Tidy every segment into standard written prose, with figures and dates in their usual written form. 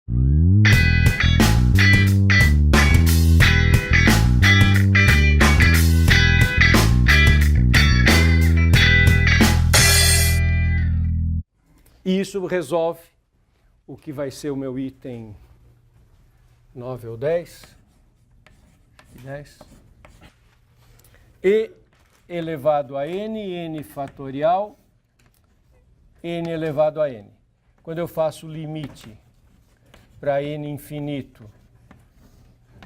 E isso resolve o que vai ser o meu item 9 ou 10. E elevado a n fatorial, n elevado a n. Quando eu faço o limite para n infinito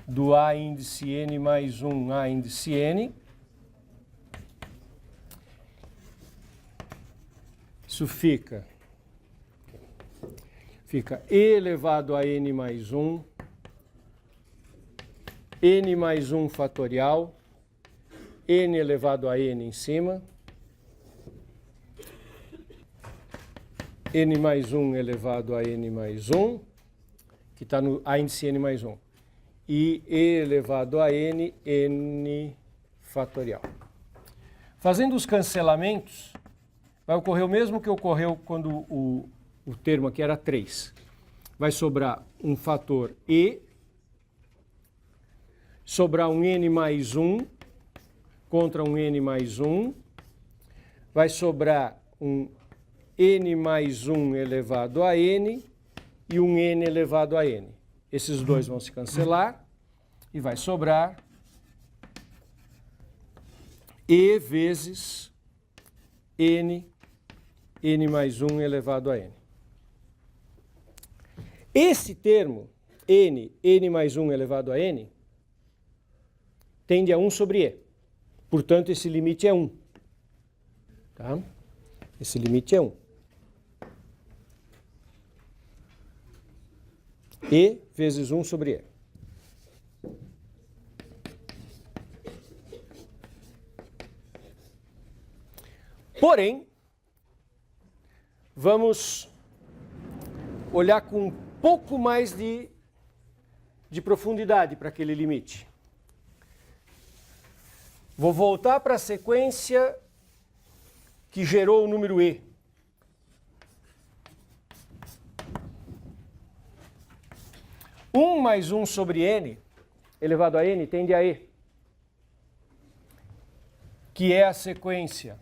do a índice n mais 1 a índice n, isso fica e elevado a n mais 1, n mais 1 fatorial, n elevado a n em cima, n mais 1 elevado a n mais 1, que está no a índice n mais 1, e e elevado a n, n fatorial. Fazendo os cancelamentos, vai ocorrer o mesmo que ocorreu quando o termo aqui era 3. Vai sobrar um fator e, sobrar um n mais 1 contra um n mais 1, vai sobrar um n mais 1 elevado a n e um n elevado a n. Esses dois vão se cancelar e vai sobrar e vezes n mais 1 elevado a n. Esse termo, n mais 1 elevado a n, tende a 1 sobre e. Portanto, esse limite é 1. Tá? Esse limite é 1. E vezes 1 sobre e. Porém, vamos olhar com um pouco mais de profundidade para aquele limite. Vou voltar para a sequência que gerou o número e. Um mais 1 sobre n, elevado a n, tende a e, que é a sequência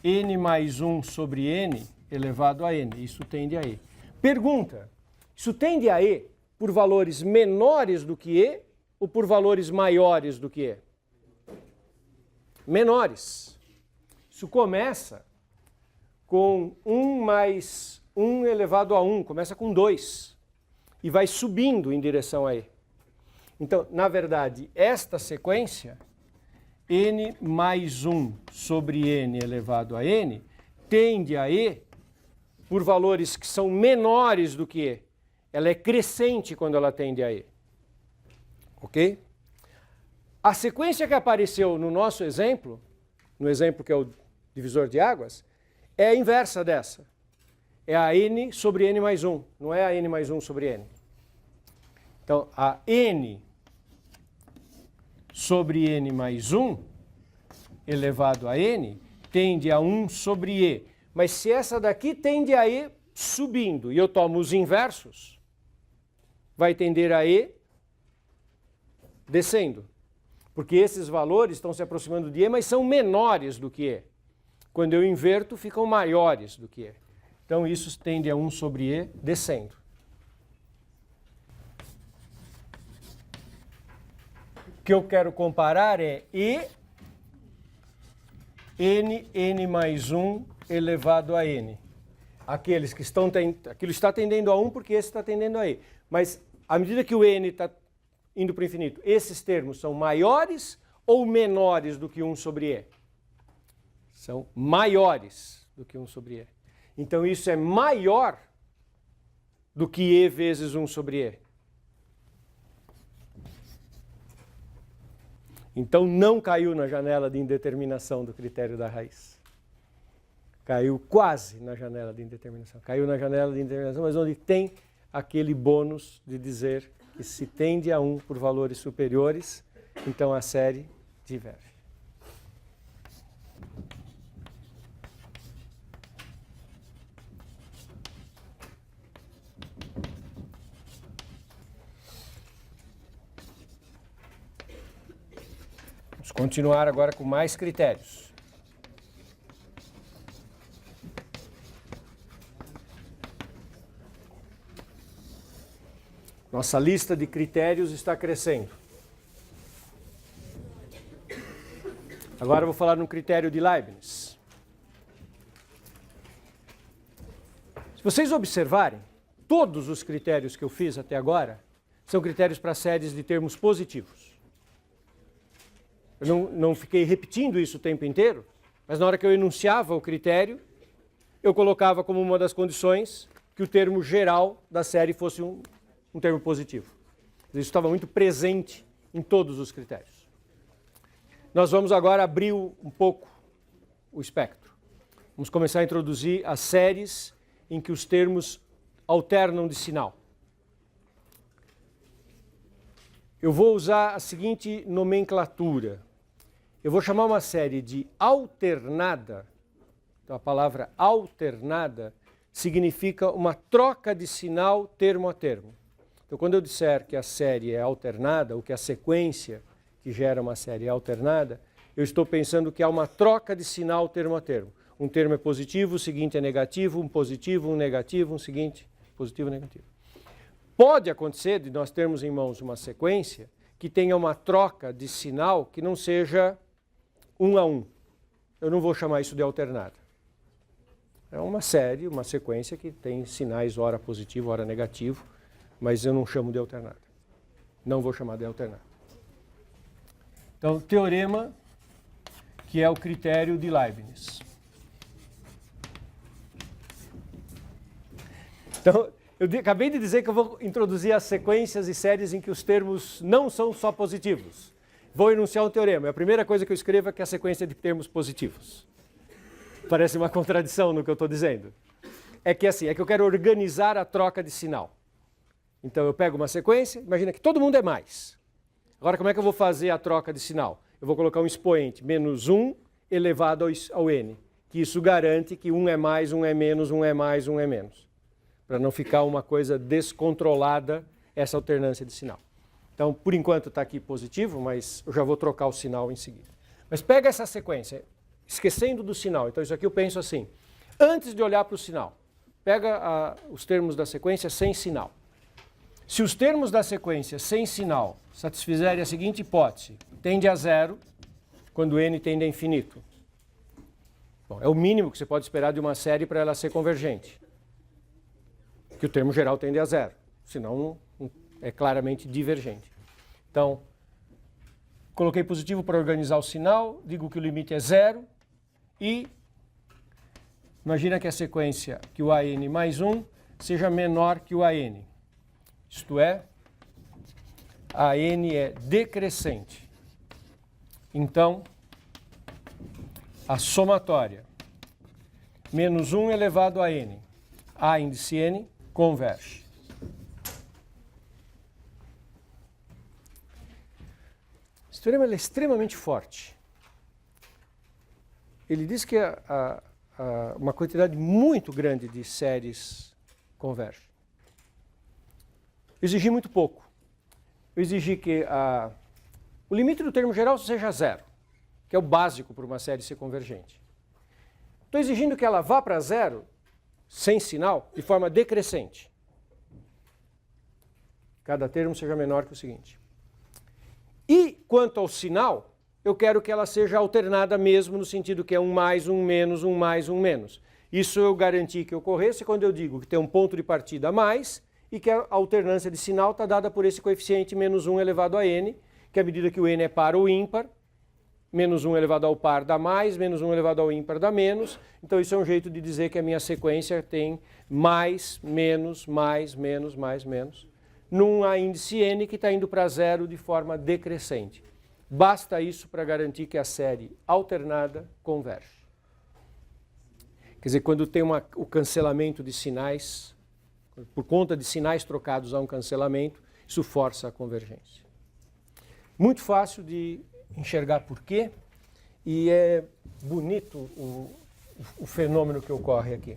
n mais 1 sobre n elevado a n. Isso tende a e. Pergunta, isso tende a e por valores menores do que e ou por valores maiores do que e? Menores. Isso começa com 1 mais 1 elevado a 1, começa com 2 e vai subindo em direção a e. Então, na verdade, esta sequência, n mais 1 sobre n elevado a n, tende a e por valores que são menores do que e. Ela é crescente quando ela tende a e. Ok? A sequência que apareceu no nosso exemplo, no exemplo que é o divisor de águas, é a inversa dessa. É a n sobre n mais 1, não é a n mais 1 sobre n. Então, a n sobre n mais 1 elevado a n tende a 1 sobre e. Mas se essa daqui tende a e subindo e eu tomo os inversos, vai tender a e descendo. Porque esses valores estão se aproximando de e, mas são menores do que e. Quando eu inverto, ficam maiores do que e. Então, isso tende a 1 sobre e descendo. O que eu quero comparar é e n mais 1 elevado a n. Aqueles que estão aquilo está tendendo a 1 porque esse está tendendo a e. Mas, à medida que o n está indo para o infinito, esses termos são maiores ou menores do que 1 sobre e? São maiores do que 1 sobre e. Então, isso é maior do que e vezes 1 sobre e. Então, não caiu na janela de indeterminação do critério da raiz. Caiu quase na janela de indeterminação. Caiu na janela de indeterminação, mas onde tem aquele bônus de dizer que se tende a 1 por valores superiores, então a série diverge. Vamos continuar agora com mais critérios. Nossa lista de critérios está crescendo. Agora eu vou falar no critério de Leibniz. Se vocês observarem, todos os critérios que eu fiz até agora são critérios para séries de termos positivos. Eu não fiquei repetindo isso o tempo inteiro, mas na hora que eu enunciava o critério, eu colocava como uma das condições que o termo geral da série fosse um termo positivo. Isso estava muito presente em todos os critérios. Nós vamos agora abrir um pouco o espectro. Vamos começar a introduzir as séries em que os termos alternam de sinal. Eu vou usar a seguinte nomenclatura. Eu vou chamar uma série de alternada. Então, a palavra alternada significa uma troca de sinal termo a termo. Então, quando eu disser que a série é alternada, ou que a sequência que gera uma série é alternada, eu estou pensando que há uma troca de sinal termo a termo. Um termo é positivo, o seguinte é negativo, um positivo, um negativo, um seguinte positivo, negativo. Pode acontecer de nós termos em mãos uma sequência que tenha uma troca de sinal que não seja 1 a 1. Eu não vou chamar isso de alternada. É uma série, uma sequência que tem sinais ora positivo, ora negativo, mas eu não chamo de alternada. Não vou chamar de alternada. Então, teorema, que é o critério de Leibniz. Então, eu acabei de dizer que eu vou introduzir as sequências e séries em que os termos não são só positivos. Vou enunciar um teorema. A primeira coisa que eu escrevo é que é a sequência de termos positivos. Parece uma contradição no que eu estou dizendo. É que assim, é que eu quero organizar a troca de sinal. Então eu pego uma sequência, imagina que todo mundo é mais. Agora como é que eu vou fazer a troca de sinal? Eu vou colocar um expoente, menos 1 elevado ao n. Que isso garante que 1 é mais, 1 é menos, 1 é mais, 1 é menos. Para não ficar uma coisa descontrolada essa alternância de sinal. Então, por enquanto está aqui positivo, mas eu já vou trocar o sinal em seguida. Mas pega essa sequência, esquecendo do sinal. Então, isso aqui eu penso assim. Antes de olhar para o sinal, pega os termos da sequência sem sinal. Se os termos da sequência sem sinal satisfizerem a seguinte hipótese, tende a zero quando n tende a infinito. Bom, é o mínimo que você pode esperar de uma série para ela ser convergente. Que o termo geral tende a zero. Senão é claramente divergente. Então, coloquei positivo para organizar o sinal, digo que o limite é zero e imagina que a sequência que o AN mais 1 seja menor que o AN. Isto é, AN é decrescente. Então, a somatória menos 1 elevado a n, A índice n, converge. Esse teorema é extremamente forte. Ele diz que uma quantidade muito grande de séries converge. Eu exigi muito pouco. Eu exigi que o limite do termo geral seja zero, que é o básico para uma série ser convergente. Estou exigindo que ela vá para zero, sem sinal, de forma decrescente. Cada termo seja menor que o seguinte. E, quanto ao sinal, eu quero que ela seja alternada mesmo, no sentido que é um mais, um menos, um mais, um menos. Isso eu garanti que ocorresse quando eu digo que tem um ponto de partida a mais e que a alternância de sinal está dada por esse coeficiente menos 1 elevado a n, que à medida que o n é par ou ímpar, menos 1 elevado ao par dá mais, menos 1 elevado ao ímpar dá menos. Então isso é um jeito de dizer que a minha sequência tem mais, menos, mais, menos, mais, menos, num A índice n que está indo para zero de forma decrescente. Basta isso para garantir que a série alternada converge. Quer dizer, quando tem o cancelamento de sinais, por conta de sinais trocados a um cancelamento, isso força a convergência. Muito fácil de enxergar por quê, e é bonito o fenômeno que ocorre aqui.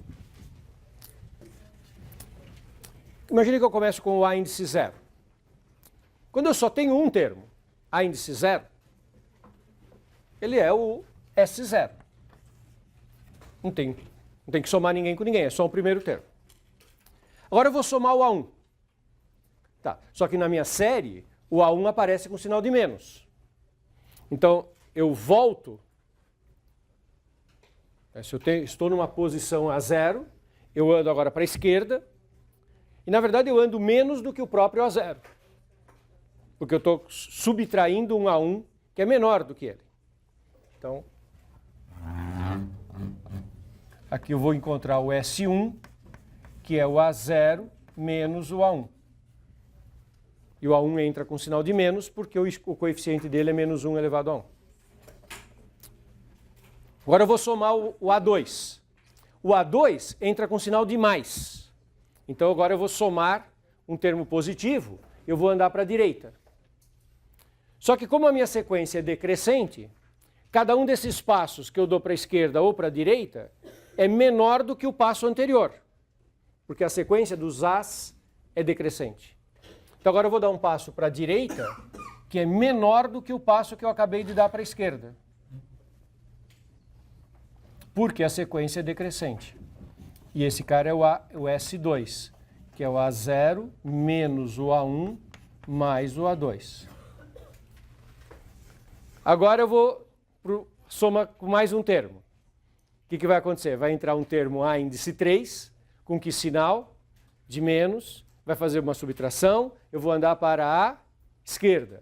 Imagine que eu começo com o A índice zero. Quando eu só tenho um termo, A índice zero, ele é o S0. Não tem que somar ninguém com ninguém, é só o primeiro termo. Agora eu vou somar o A1. Tá, só que na minha série, o A1 aparece com sinal de menos. Então, eu volto. Se eu estou numa posição A0, eu ando agora para a esquerda. E, na verdade, eu ando menos do que o próprio A0. Porque eu estou subtraindo um A1 que é menor do que ele. Então, aqui eu vou encontrar o S1, que é o A0 menos o A1. E o A1 entra com sinal de menos, porque o coeficiente dele é menos 1 elevado a 1. Agora eu vou somar o A2. O A2 entra com sinal de mais. Então agora eu vou somar um termo positivo, eu vou andar para a direita. Só que como a minha sequência é decrescente, cada um desses passos que eu dou para a esquerda ou para a direita é menor do que o passo anterior, porque a sequência dos As é decrescente. Então agora eu vou dar um passo para a direita, que é menor do que o passo que eu acabei de dar para a esquerda. Porque a sequência é decrescente. E esse cara é o S2, que é o A0 menos o A1 mais o A2. Agora eu vou somar com mais um termo. O que vai acontecer? Vai entrar um termo A índice 3, com que sinal? De menos, vai fazer uma subtração, eu vou andar para a esquerda.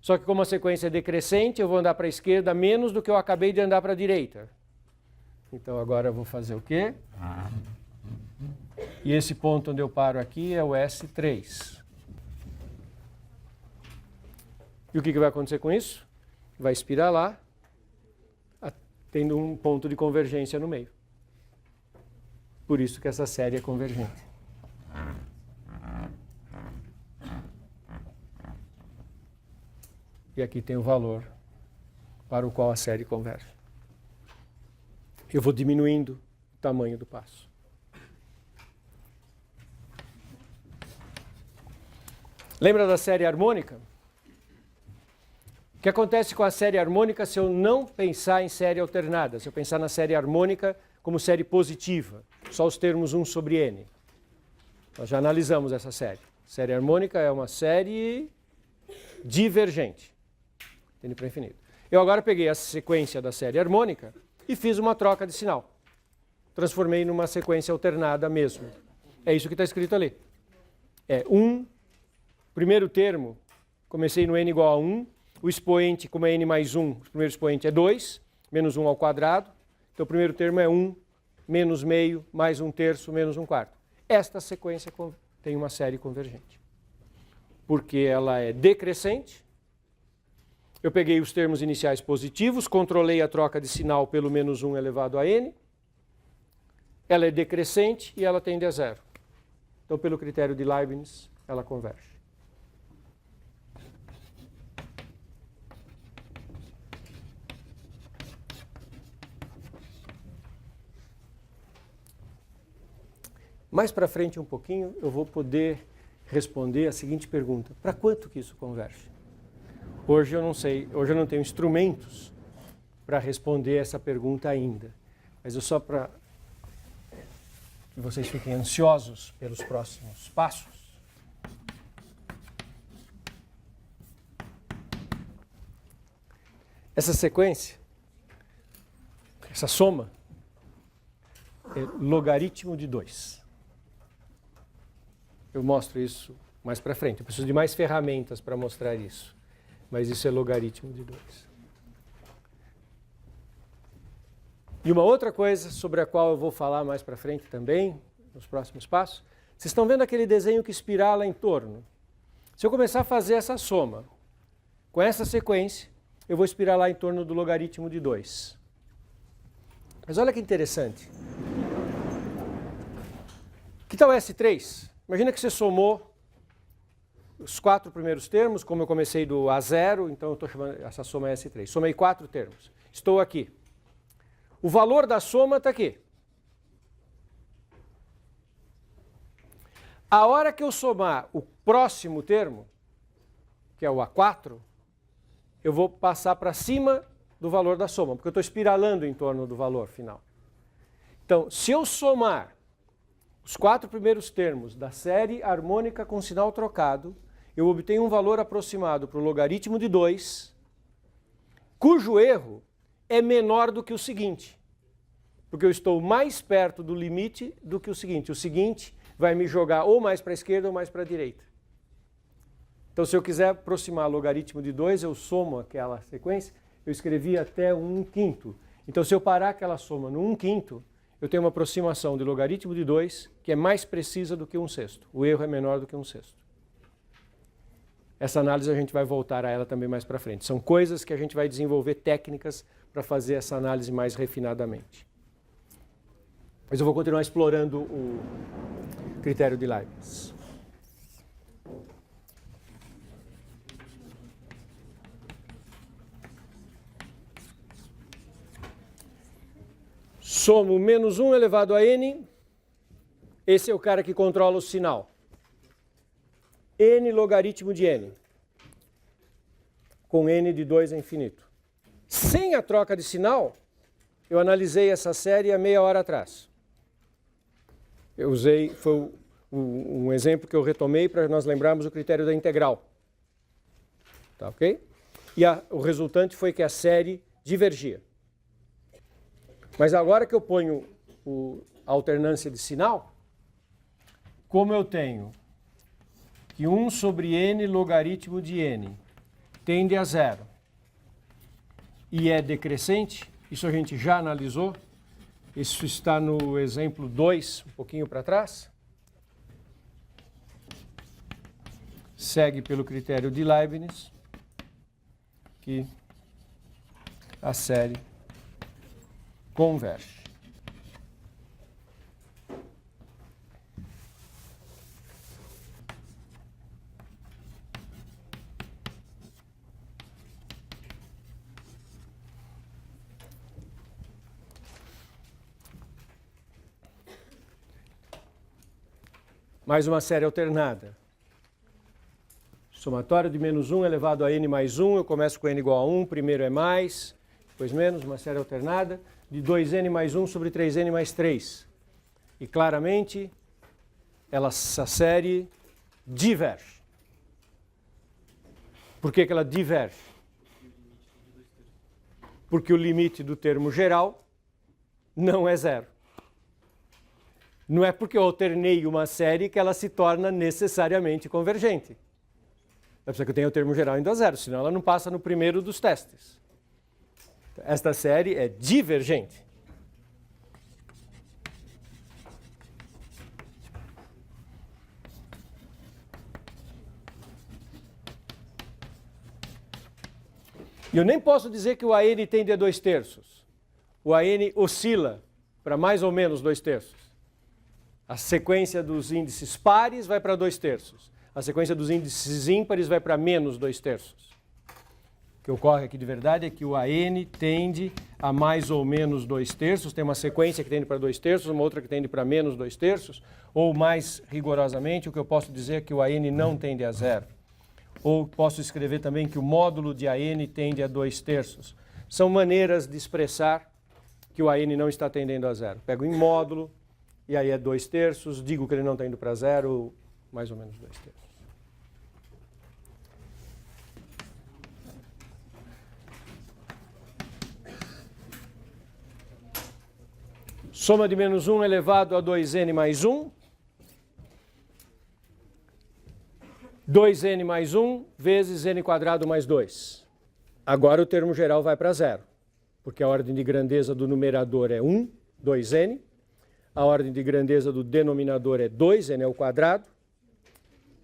Só que como a sequência é decrescente, eu vou andar para a esquerda menos do que eu acabei de andar para a direita. Então agora eu vou fazer o quê? E esse ponto onde eu paro aqui é o S3. E o que vai acontecer com isso? Vai espiralar, tendo um ponto de convergência no meio. Por isso que essa série é convergente. E aqui tem o valor para o qual a série converge. Eu vou diminuindo o tamanho do passo. Lembra da série harmônica? O que acontece com a série harmônica se eu não pensar em série alternada? Se eu pensar na série harmônica como série positiva, só os termos 1 sobre n. Nós já analisamos essa série. Série harmônica é uma série divergente. N para infinito. Eu agora peguei a sequência da série harmônica e fiz uma troca de sinal. Transformei numa sequência alternada mesmo. É isso que está escrito ali. É 1, primeiro termo, comecei no n igual a 1, o expoente, como é n mais 1, o primeiro expoente é 2, menos 1 ao quadrado. Então o primeiro termo é 1, menos meio, mais 1/3, menos 1/4. Esta sequência tem uma série convergente. Porque ela é decrescente. Eu peguei os termos iniciais positivos, controlei a troca de sinal pelo menos 1 elevado a n. Ela é decrescente e ela tende a zero. Então, pelo critério de Leibniz, ela converge. Mais para frente um pouquinho, eu vou poder responder a seguinte pergunta. Para quanto que isso converge? Hoje eu não sei, hoje eu não tenho instrumentos para responder essa pergunta ainda. Mas eu só para que vocês fiquem ansiosos pelos próximos passos. Essa sequência, essa soma, é logaritmo de 2. Eu mostro isso mais para frente. Eu preciso de mais ferramentas para mostrar isso. Mas isso é logaritmo de 2. E uma outra coisa sobre a qual eu vou falar mais para frente também, nos próximos passos, vocês estão vendo aquele desenho que espirala em torno? Se eu começar a fazer essa soma com essa sequência, eu vou espiralar em torno do logaritmo de 2. Mas olha que interessante. Que tal S3? Imagina que você somou os 4 primeiros termos, como eu comecei do A0, então eu estou chamando essa soma é S3. Somei 4 termos. Estou aqui. O valor da soma está aqui. A hora que eu somar o próximo termo, que é o A4, eu vou passar para cima do valor da soma, porque eu estou espiralando em torno do valor final. Então, se eu somar os 4 primeiros termos da série harmônica com sinal trocado, eu obtenho um valor aproximado para o logaritmo de 2, cujo erro é menor do que o seguinte, porque eu estou mais perto do limite do que o seguinte. O seguinte vai me jogar ou mais para a esquerda ou mais para a direita. Então, se eu quiser aproximar o logaritmo de 2, eu somo aquela sequência, eu escrevi até 1/5. Então, se eu parar aquela soma no 1/5, eu tenho uma aproximação de logaritmo de 2 que é mais precisa do que 1/6. O erro é menor do que 1/6. Essa análise a gente vai voltar a ela também mais para frente. São coisas que a gente vai desenvolver técnicas para fazer essa análise mais refinadamente. Mas eu vou continuar explorando o critério de Leibniz. Somo menos 1 elevado a n, esse é o cara que controla o sinal. N logaritmo de n, com n de 2 a infinito. Sem a troca de sinal, eu analisei essa série há meia hora atrás. Eu usei, foi um exemplo que eu retomei para nós lembrarmos o critério da integral. Tá ok? E o resultante foi que a série divergia. Mas agora que eu ponho a alternância de sinal, como eu tenho que 1 sobre n logaritmo de n tende a 0 e é decrescente, isso a gente já analisou, isso está no exemplo 2, um pouquinho para trás. Segue pelo critério de Leibniz, que a série converge. Mais uma série alternada. Somatório de menos 1 elevado a n mais 1, eu começo com n igual a 1, primeiro é mais, depois menos, uma série alternada, de 2n mais 1 sobre 3n mais 3. E claramente, essa série diverge. Por que ela diverge? Porque o limite do termo geral não é 0. Não é porque eu alternei uma série que ela se torna necessariamente convergente. É preciso que eu tenha o termo geral indo a 0, senão ela não passa no primeiro dos testes. Esta série é divergente. E eu nem posso dizer que o AN tende a 2/3. O AN oscila para mais ou menos 2/3. A sequência dos índices pares vai para 2/3. A sequência dos índices ímpares vai para menos 2/3. O que ocorre aqui de verdade é que o AN tende a mais ou menos 2/3. Tem uma sequência que tende para 2/3, uma outra que tende para menos 2/3. Ou mais rigorosamente, o que eu posso dizer é que o AN não tende a 0. Ou posso escrever também que o módulo de AN tende a 2/3. São maneiras de expressar que o AN não está tendendo a 0. Pego em módulo, e aí é 2/3, digo que ele não está indo para 0, mais ou menos 2/3. Soma de menos 1 elevado a 2n mais 1. 2n mais 1 vezes n quadrado mais 2. Agora o termo geral vai para 0, porque a ordem de grandeza do numerador é 1, 2n. A ordem de grandeza do denominador é 2, n ao quadrado.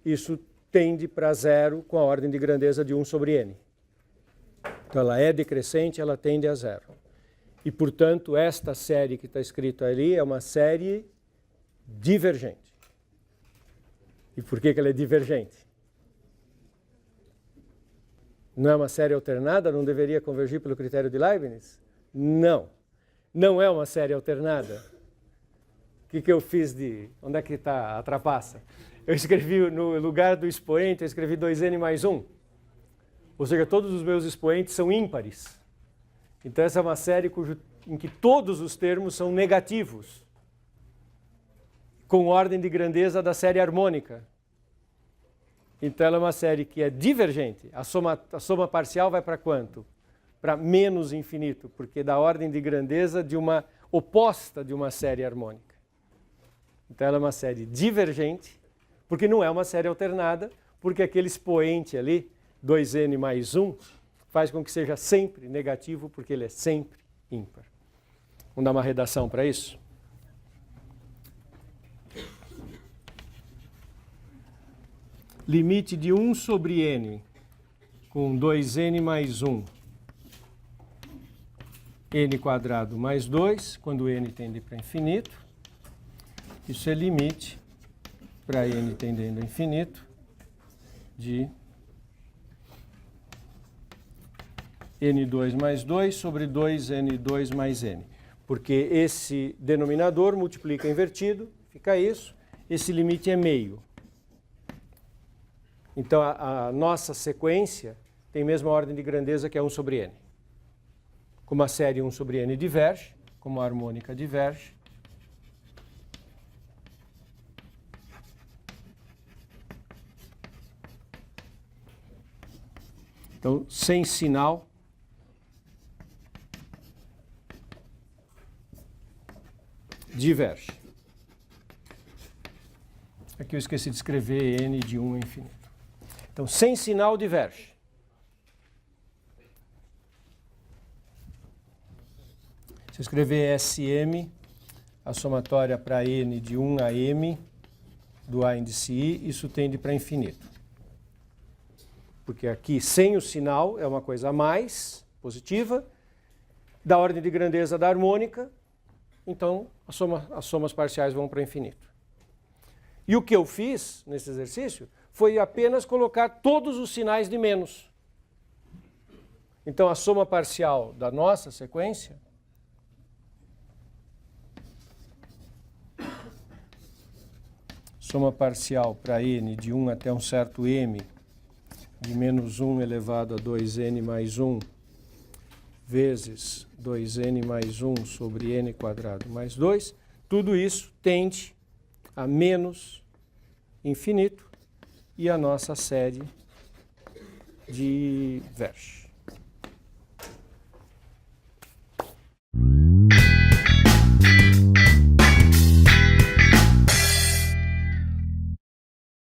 Isso tende para 0 com a ordem de grandeza de 1 sobre n. Então ela é decrescente, ela tende a 0. E, portanto, esta série que está escrito ali é uma série divergente. E por que ela é divergente? Não é uma série alternada? Não deveria convergir pelo critério de Leibniz? Não. Não é uma série alternada. O que eu fiz de... Onde é que está a trapaça? Eu escrevi, no lugar do expoente, eu escrevi 2n mais 1. Ou seja, todos os meus expoentes são ímpares. Então essa é uma série em que todos os termos são negativos, com ordem de grandeza da série harmônica. Então ela é uma série que é divergente. A soma parcial vai para quanto? Para menos infinito, porque da ordem de grandeza de uma oposta de uma série harmônica. Então ela é uma série divergente, porque não é uma série alternada, porque aquele expoente ali, 2n mais 1, faz com que seja sempre negativo, porque ele é sempre ímpar. Vamos dar uma redação para isso? Limite de 1 sobre n com 2n mais 1, n quadrado mais 2, quando n tende para infinito. Isso é limite para n tendendo a infinito de n2 mais 2 sobre 2n2 mais n. Porque esse denominador multiplica invertido, fica isso. Esse limite é meio. Então, a nossa sequência tem a mesma ordem de grandeza que é 1 sobre n. Como a série 1 sobre n diverge, como a harmônica diverge, então, sem sinal, diverge. Aqui eu esqueci de escrever n de 1 a infinito. Então, sem sinal, diverge. Se eu escrever SM, a somatória para n de 1 a m do A índice I, isso tende para infinito. Porque aqui, sem o sinal, é uma coisa a mais, positiva, da ordem de grandeza da harmônica, então as somas parciais vão para infinito. E o que eu fiz nesse exercício foi apenas colocar todos os sinais de menos. Então a soma parcial da nossa sequência soma parcial para n de 1 até um certo m de menos 1 elevado a 2n mais 1 vezes 2n mais 1 sobre n quadrado mais 2, tudo isso tende a menos infinito e a nossa série diverge.